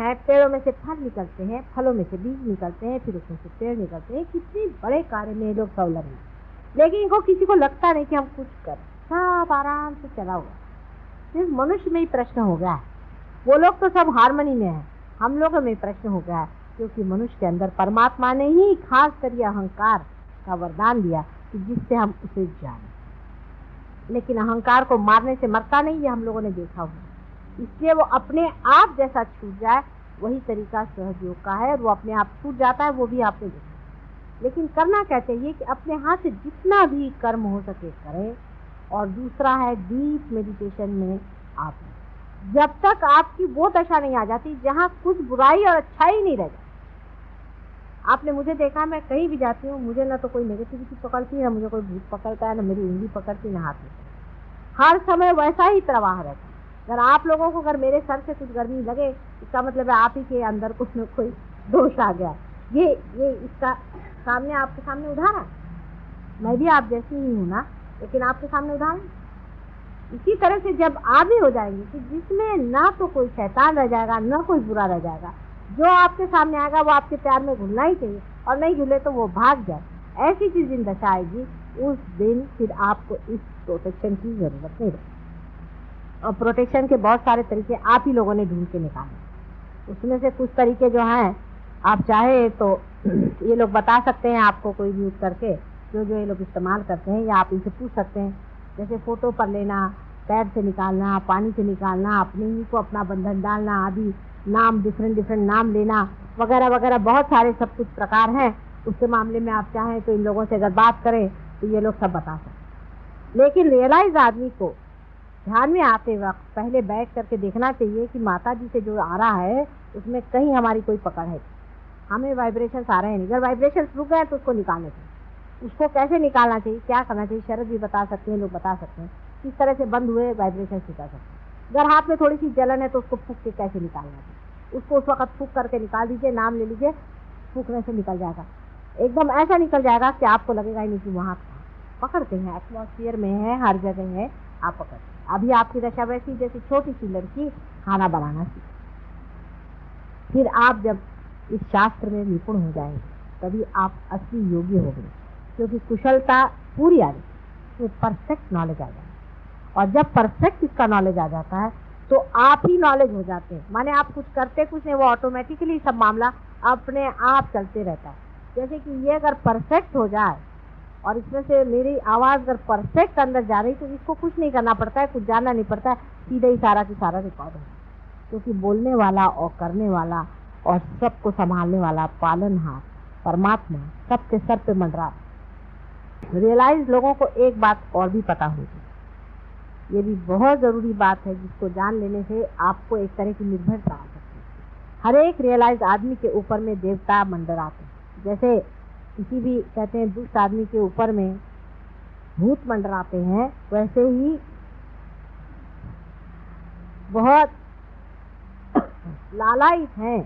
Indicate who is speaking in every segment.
Speaker 1: हैं, पेड़ों में से फल निकलते हैं, फलों में से बीज निकलते हैं, फिर उसमें से पेड़ निकलते हैं। कितने बड़े कार्य में ये लोग संलग्न हैं, लेकिन इनको किसी को लगता नहीं कि हम कुछ करें, सब आराम से चला हुआ। सिर्फ मनुष्य में ही प्रश्न हो गया है, वो लोग तो सब हार्मनी में है, हम लोगों में प्रश्न हो गया है, क्योंकि मनुष्य के अंदर परमात्मा ने ही खास कर ये अहंकार का वरदान दिया कि जिससे हम उसे जाने। लेकिन अहंकार को मारने से मरता नहीं, ये हम लोगों ने देखा हुआ। इसलिए वो अपने आप जैसा छूट जाए, वही तरीका सहयोग का है, और वो अपने आप छूट जाता है, वो भी आपने देखा। लेकिन करना कहते हैं कि अपने हाथ से जितना भी कर्म हो सके करें। और दूसरा है डीप मेडिटेशन में आप, जब तक आपकी वो दशा नहीं आ जाती जहाँ कुछ बुराई और अच्छाई नहीं रह जाती। आपने मुझे देखा, मैं कहीं भी जाती हूँ, मुझे ना तो कोई नेगेटिविटी पकड़ती है, ना मुझे कोई भूत पकड़ता है, ना मेरी उंगली पकड़ती, ना हाथ में। हर समय वैसा ही प्रवाह रहता है। अगर आप लोगों को अगर मेरे सर से कुछ गर्मी लगे, इसका मतलब है आप ही के अंदर कुछ न कोई दोष आ गया। ये इसका सामने, आपके सामने उदाहरण, मैं भी आप जैसी ही हूँ ना, लेकिन आपके सामने उदाहरण। इसी तरह से जब आप भी हो जाएंगे कि जिसमें ना तो कोई शैतान रह जाएगा, ना कोई बुरा रह जाएगा, जो आपके सामने आएगा वो आपके प्यार में घुलना ही चाहिए, और नहीं घुले तो वो भाग जाए। ऐसी चीज दिन दशा आएगी, उस दिन फिर आपको इस प्रोटेक्शन की जरूरत नहीं रहेगी। और प्रोटेक्शन के बहुत सारे तरीके आप ही लोगों ने ढूंढ के निकाले। उसमें से कुछ तरीके जो हैं, आप चाहे तो ये लोग बता सकते हैं आपको, कोई भी यूज करके जो ये लोग इस्तेमाल करते हैं, या आप इनसे पूछ सकते हैं। जैसे फोटो पर लेना, पैर से निकालना, पानी से निकालना, अपने ही को अपना बंधन डालना आदि, नाम डिफरेंट नाम लेना वगैरह वगैरह, बहुत सारे सब कुछ प्रकार हैं। उसके मामले में आप चाहें तो इन लोगों से अगर बात करें तो ये लोग सब बता सकते। लेकिन रियलाइज आदमी को ध्यान में आते वक्त पहले बैठ करके देखना चाहिए कि माता जी से जो आ रहा है उसमें कहीं हमारी कोई पकड़ है, हमें वाइब्रेशंस आ रहे हैं। अगर वाइब्रेशंस रुक गए तो उसको निकालना चाहिए। उसको कैसे निकालना चाहिए, क्या करना चाहिए, शरद भी बता सकते हैं, लोग बता सकते हैं किस तरह से बंद हुए वाइब्रेशन निकाल सकते हैं। अगर हाथ में थोड़ी सी जलन है तो उसको फूंक के कैसे निकालना चाहिए, उसको उस वक्त फूंक करके निकाल दीजिए, नाम ले लीजिए, फूंकने से निकल जाएगा, एकदम ऐसा निकल जाएगा कि आपको लगेगा ही नहीं कि वहाँ पकड़ते हैं, एटमॉस्फेयर में है, हर जगह है, आप पकड़ते हैं। अभी आपकी दशा वैसी जैसी छोटी सी लड़की खाना बनाना सीखे। फिर आप जब इस शास्त्र में निपुण हो जाएंगे तभी आप असली योगी हो गए, क्योंकि कुशलता पूरी आ रही, तो परफेक्ट नॉलेज आ जाए। और जब परफेक्ट इसका नॉलेज आ जाता है तो आप ही नॉलेज हो जाते हैं, माने आप कुछ करते कुछ नहीं, वो ऑटोमेटिकली सब मामला अपने आप चलते रहता है। जैसे कि ये अगर परफेक्ट हो जाए और इसमें से मेरी आवाज़ अगर परफेक्ट अंदर जा रही तो इसको कुछ नहीं करना पड़ता है, कुछ जानना नहीं पड़ता है, सीधे ही सारा की सारा रिकॉर्ड है। क्योंकि बोलने वाला और करने वाला और सबको संभालने वाला पालनहार परमात्मा सबके सर पे मंडरा। रियलाइज लोगों को एक बात और भी पता होगी, ये भी बहुत ज़रूरी बात है, जिसको जान लेने से आपको एक तरह की निर्भरता आ सकती है। हर एक रियलाइज आदमी के ऊपर में देवता मंडराते हैं। जैसे किसी भी कहते हैं दुष्ट आदमी के ऊपर में भूत मंडराते हैं, वैसे ही बहुत लालायित हैं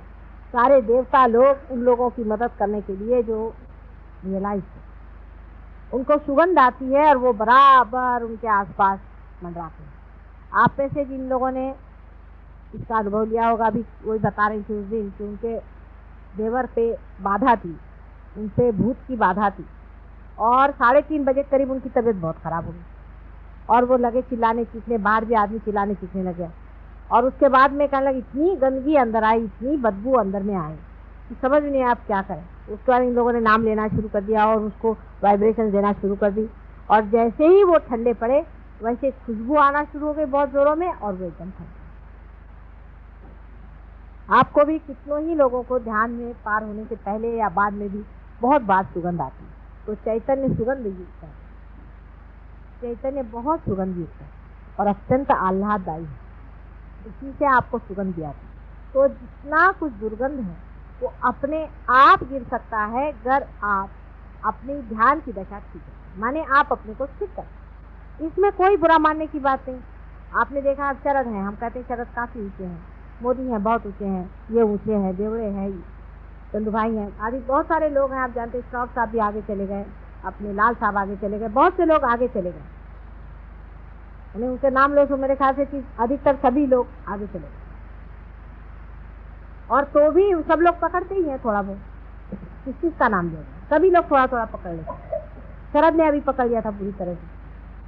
Speaker 1: सारे देवता लोग उन लोगों की मदद करने के लिए जो रियलाइज है। उनको सुगंध आती है और वो बराबर उनके आसपास मंडराते हैं। आप में से जिन लोगों ने इसका अनुभव लिया होगा, अभी वही बता रही थी उस दिन कि उनके देवर पे बाधा थी, उनसे भूत की बाधा थी, और 3:30 बजे करीब उनकी तबीयत बहुत खराब हो गई और वो लगे चिल्लाने चीखने, बाहर भी आदमी चिल्लाने चीखने लगे। और उसके बाद में कहने लगे इतनी गंदगी अंदर आई, इतनी बदबू अंदर में आई कि समझ नहीं आप क्या करें। उसके बाद इन लोगों ने नाम लेना शुरू कर दिया और उसको वाइब्रेशन देना शुरू कर दी, और जैसे ही वो ठंडे पड़े वैसे खुशबू आना शुरू हो गई बहुत जोरों में, और वो एकदम ठंडे। आपको भी कितनों ही लोगों को ध्यान में पार होने से पहले या बाद में भी बहुत बार सुगंध आती है। तो चैतन्य सुगंध युक्त है, चैतन्य बहुत सुगंध युक्त है और अत्यंत आह्लाददायी है, इसी से आपको सुगंध दिया था। तो जितना कुछ दुर्गंध है वो अपने आप गिर सकता है अगर आप अपनी ध्यान की दशा ठीक है, माने आप अपने को स्थिर करें। इसमें कोई बुरा मानने की बात नहीं। आपने देखा शरद हैं, हम कहते हैं शरद काफ़ी ऊँचे हैं, मोदी हैं बहुत ऊँचे हैं, ये ऊँचे हैं, देवड़े हैं, चंदू भाई हैं आदि बहुत सारे लोग हैं। आप जानते हैं श्रॉफ साहब भी आगे चले गए, अपने लाल साहब आगे चले गए, बहुत से लोग आगे चले गए, यानी उनके नाम लो तो मेरे ख्याल से कि अधिकतर सभी लोग आगे चले गए। और तो भी सब लोग पकड़ते ही हैं थोड़ा बहुत, किस चीज का नाम देगा, सभी लोग थोड़ा थोड़ा पकड़ लेते हैं। शरद ने अभी पकड़ लिया था पूरी तरह से,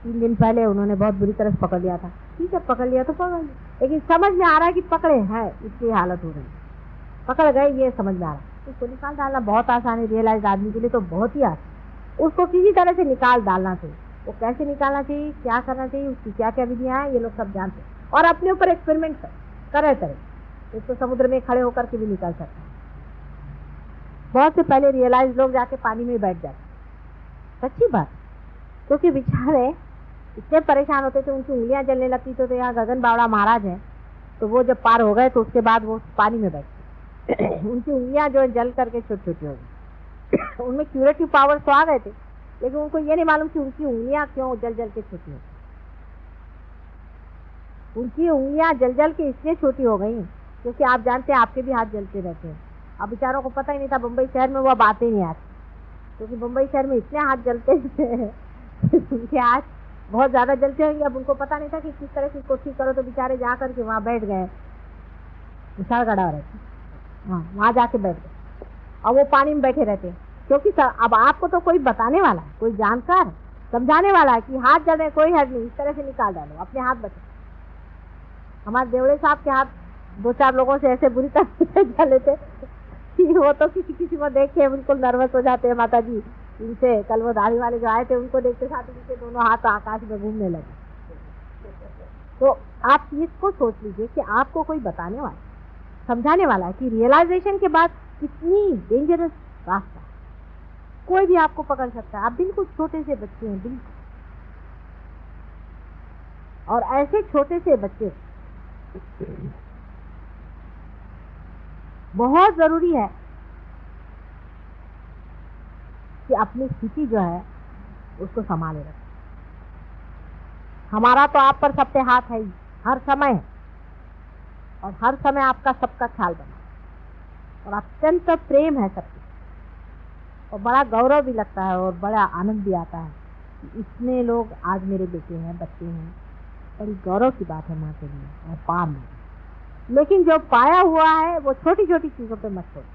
Speaker 1: 3 दिन पहले उन्होंने बहुत बुरी तरह से पकड़ लिया था। ठीक है, पकड़ लिया तो पकड़ लिया, लेकिन समझ में आ रहा है कि पकड़े हैं, इसकी हालत हो रही है, पकड़ गए, ये समझ में आ रहा है। उसको निकाल डालना बहुत आसान है, रियलाइज आदमी के लिए तो बहुत ही आसान। उसको किसी तरह से निकाल डालना चाहिए। वो कैसे निकालना चाहिए, क्या करना चाहिए, उसकी क्या क्या विधियां हैं, ये लोग सब जानते हैं। और अपने ऊपर एक्सपेरिमेंट करे तरह, इसको समुद्र में खड़े होकर के भी निकाल सकते हैं। बहुत से पहले रियलाइज लोग जाके पानी में बैठ जाते, सच्ची बात, क्योंकि बेचारे इतने परेशान होते थे, उनकी उंगलियां जलने लगती। तो यहाँ गगन बावड़ा महाराज हैं, तो वो जब पार हो गए तो उसके बाद वो पानी में बैठते उनकी उंगलियां जो जल करके छोटी छोटी हो गई उनमें क्यूरेटिव पावर तो आ गए थे, लेकिन उनको ये नहीं मालूम कि उनकी उंगलियां क्यों जल जल के छोटी हो। उनकी उंगलियां जल जल के इसलिए छोटी हो गई क्योंकि आप जानते हैं आपके भी हाथ जलते रहते हैं। अब बेचारों को पता ही नहीं था, बम्बई शहर में वो अब आते ही नहीं आते, क्योंकि बम्बई शहर में इतने हाथ जलते थे उनके हाथ बहुत ज्यादा जलते होंगे। अब उनको पता नहीं था कि किस तरह से इसको ठीक करो, तो बेचारे जा करके वहाँ बैठ गए, विशाल गढ़ा रहते, हाँ वहाँ जाके बैठ गए और वो पानी में बैठे रहते। क्योंकि अब आपको तो कोई बताने वाला है, कोई जानकार समझाने वाला है कि हाथ जल रहे, कोई हर्ज नहीं, इस तरह से निकाल डालो, अपने हाथ बचे। हमारे देवड़े साहब के हाथ 2-4 लोगों से ऐसे बुरी तरह से जले थे कि वो तो किसी किसी को देख के बिल्कुल नर्वस हो जाते हैं। माता जी इनसे कल वो दाढ़ी वाले जो आए थे, उनको देखते साथ उनके दोनों हाथ आकाश में घूमने लगे। तो आप इसको सोच लीजिए कि आपको कोई बताने वाला, समझाने वाला है कि रियलाइजेशन के बाद कितनी डेंजरस रास्ता, कोई भी आपको पकड़ सकता है। आप बिल्कुल छोटे से बच्चे हैं, बिल्कुल, और ऐसे छोटे से बच्चे बहुत जरूरी है कि अपनी स्थिति जो है उसको संभाले रखें। हमारा तो आप पर सब पे हाथ है ही, हर समय है, और हर समय आपका सबका ख्याल बना, और अत्यंत प्रेम है सबके, और बड़ा गौरव भी लगता है और बड़ा आनंद भी आता है कि इतने लोग आज मेरे बेटे हैं, बच्चे हैं। बड़ी गौरव की बात है माँ के लिए और पा में। लेकिन जो पाया हुआ है वो छोटी छोटी चीजों पे मत छोड़ो।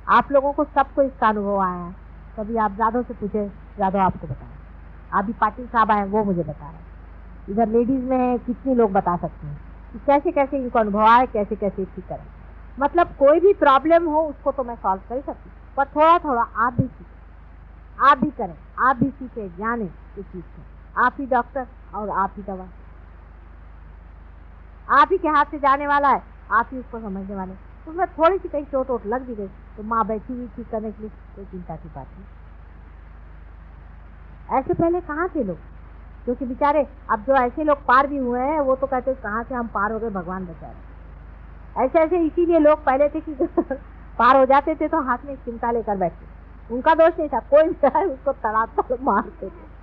Speaker 1: आप लोगों को सबको इसका अनुभव आया है। कभी आप जादव से पूछे, जादव आपको बताया। अभी पाटिल साहब आए, वो मुझे बता रहे हैं। इधर लेडीज में है, कितनी लोग बता सकते हैं कि कैसे कैसे इनको अनुभव आए, कैसे कैसे ठीक करें। मतलब कोई भी प्रॉब्लम हो उसको तो मैं सॉल्व कर सकती हूँ, पर थोड़ा थोड़ा आप भी सीखें, आप भी करें, आप भी सीखें, जाने इस चीज को। आप ही डॉक्टर और आप ही दवा, आप ही के हाथ से जाने वाला है, आप ही उसको समझने वाले। उसमें थोड़ी सी कहीं चोट वोट लग भी गई तो माँ बैठी हुई ठीक करने के लिए, कोई चिंता की बात नहीं। ऐसे पहले कहाँ थे लोग, क्योंकि बेचारे अब जो ऐसे लोग पार भी हुए हैं वो तो कहते हैं कहाँ से हम पार हो गए, भगवान बचा रहे। ऐसे ऐसे इसीलिए लोग पहले थे कि पार हो जाते थे तो हाथ में चिमटा लेकर बैठते, उनका दोष नहीं था, कोई उसको तड़ातड़ मारते थे।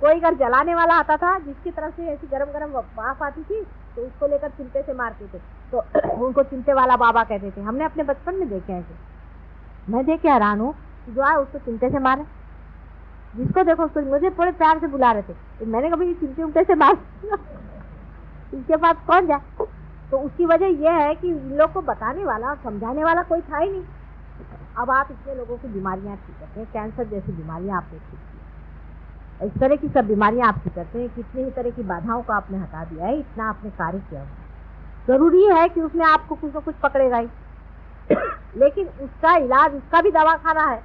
Speaker 1: कोई अगर जलाने वाला आता था जिसकी तरफ से ऐसी गरम गरम वाफ आती थी तो उसको लेकर चिमटे से मारते थे, तो उनको चिमटे वाला बाबा कहते थे। हमने अपने बचपन में देखे ऐसे, मैं देख के हैरान हूँ, जो आए उसको चिमटे से मारे, जिसको देखो उसको। मुझे बड़े प्यार से बुला रहे थे, तो मैंने कभी चिमटे उमटे से मार इसके पास कौन जाए। तो उसकी वजह यह है कि इन लोग को बताने वाला और समझाने वाला कोई था ही नहीं। अब आप इतने लोगों की बीमारियां ठीक करते हैं, कैंसर जैसी बीमारियां आपने ठीक की, इस तरह की सब बीमारियां आप ठीक करते हैं, कितनी ही तरह की बाधाओं को आपने हटा दिया है, इतना आपने कार्य किया हुआ। जरूरी है कि उसमें आपको कुछ न कुछ पकड़ेगा ही लेकिन उसका इलाज, उसका भी दवाखाना है,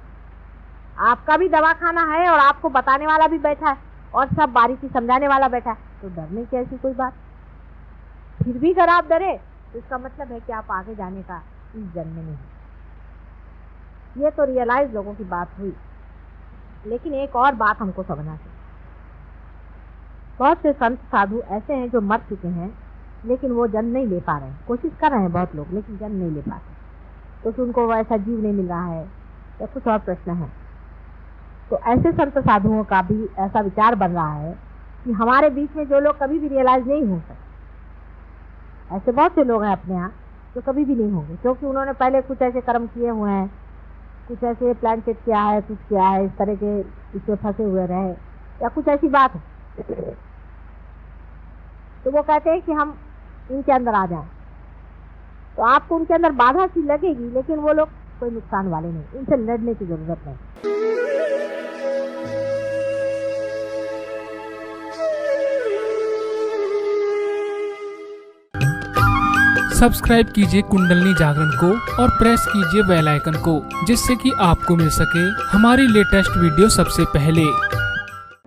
Speaker 1: आपका भी दवाखाना है, और आपको बताने वाला भी बैठा है और सब बारीकी समझाने वाला बैठा है। तो डरने की ऐसी कोई बात। फिर भी अगर आप डरे तो इसका मतलब है कि आप आगे जाने का इस जन्म में नहीं। ये तो रियलाइज लोगों की बात हुई, लेकिन एक और बात हमको समझना चाहिए। बहुत से संत साधु ऐसे हैं जो मर चुके हैं लेकिन वो जन्म नहीं ले पा रहे हैं, कोशिश कर रहे हैं बहुत लोग लेकिन जन्म नहीं ले पाते, क्योंकि उनको वैसा जीव नहीं मिल रहा है या कुछ और प्रश्न है। तो ऐसे संत साधुओं का भी ऐसा विचार बन रहा है कि हमारे बीच में जो लोग कभी भी रियलाइज नहीं हो सकते, ऐसे बहुत से लोग हैं अपने यहाँ जो कभी भी नहीं होंगे, क्योंकि उन्होंने पहले कुछ ऐसे कर्म किए हुए हैं, कुछ ऐसे प्लान सेट किया है, कुछ किया है, इस तरह के इसमें फंसे हुए रहे या कुछ ऐसी बात है। तो वो कहते हैं कि हम इनके अंदर आ जाएं, तो आपको उनके अंदर बाधा सी लगेगी, लेकिन वो लोग कोई नुकसान वाले नहीं, इनसे लड़ने की जरूरत नहीं।
Speaker 2: सब्सक्राइब कीजिए कुंडलनी जागरण को और प्रेस कीजिए बेल आइकन को, जिससे कि आपको मिल सके हमारी लेटेस्ट वीडियो सबसे पहले।